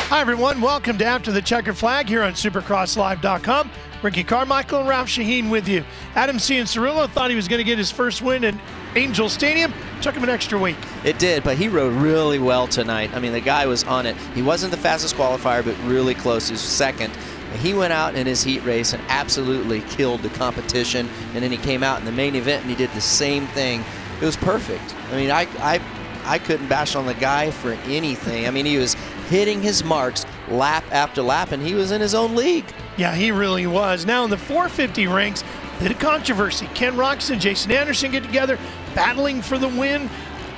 Hi everyone, welcome to After the Checkered Flag here on supercrosslive.com. Ricky Carmichael and Ralph Sheheen with you. Adam Cianciarulo thought he was going to get his first win in Angel Stadium. Took him an extra week. It did, but he rode really well tonight. I mean, the guy was on it. He wasn't the fastest qualifier, but really close. He was second. And he went out in his heat race and absolutely killed the competition. And then he came out in the main event and he did the same thing. It was perfect. I mean, I couldn't bash on the guy for anything. I mean, he was hitting his marks lap after lap, and he was in his own league. Yeah, he really was. Now in the 450 ranks, bit of controversy. Ken Roczen and Jason Anderson get together, battling for the win.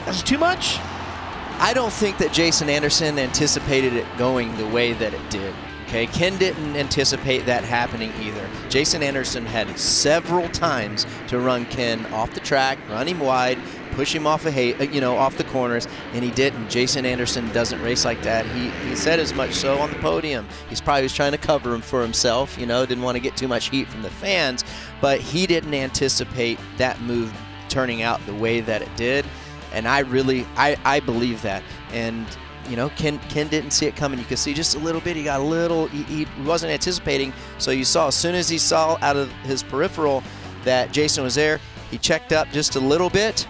Was it too much? I don't think that Jason Anderson anticipated it going the way that it did. Okay, Ken didn't anticipate that happening either. Jason Anderson had several times to run Ken off the track, run him wide, push him off off the corners, and he didn't. Jason Anderson doesn't race like that. He said as much so on the podium. He's probably trying to cover him for himself, didn't want to get too much heat from the fans, but he didn't anticipate that move turning out the way that it did, and I believe that. And Ken didn't see it coming. You could see just a little bit. He got a little, he wasn't anticipating. So you saw, as soon as he saw out of his peripheral that Jason was there, he checked up just a little bit.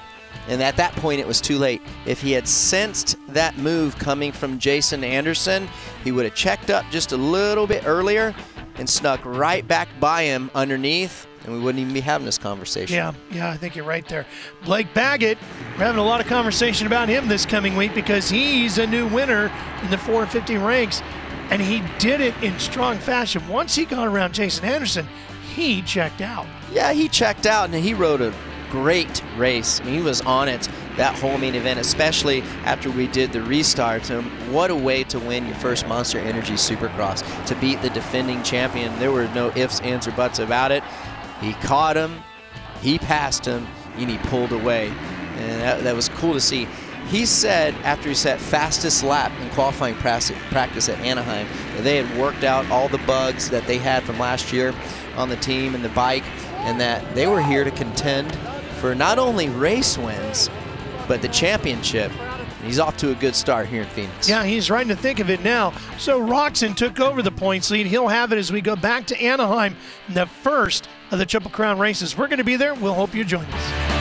And at that point, it was too late. If he had sensed that move coming from Jason Anderson, he would have checked up just a little bit earlier and snuck right back by him underneath, and we wouldn't even be having this conversation. Yeah, I think you're right there. Blake Baggett, we're having a lot of conversation about him this coming week because he's a new winner in the 450 ranks, and he did it in strong fashion. Once he got around Jason Anderson, he checked out. Yeah, he checked out, and he rode a great race. I mean, he was on it that whole main event, especially after we did the restart. And what a way to win your first Monster Energy Supercross, to beat the defending champion. There were no ifs, ands, or buts about it. He caught him, he passed him, and he pulled away. And that was cool to see. He said, after he set fastest lap in qualifying practice at Anaheim, that they had worked out all the bugs that they had from last year on the team and the bike, and that they were here to contend for not only race wins, but the championship. He's off to a good start here in Phoenix. Yeah, he's right in the thick of it now. So Roczen took over the points lead. He'll have it as we go back to Anaheim in the first of the Triple Crown races. We're going to be there. We'll hope you join us.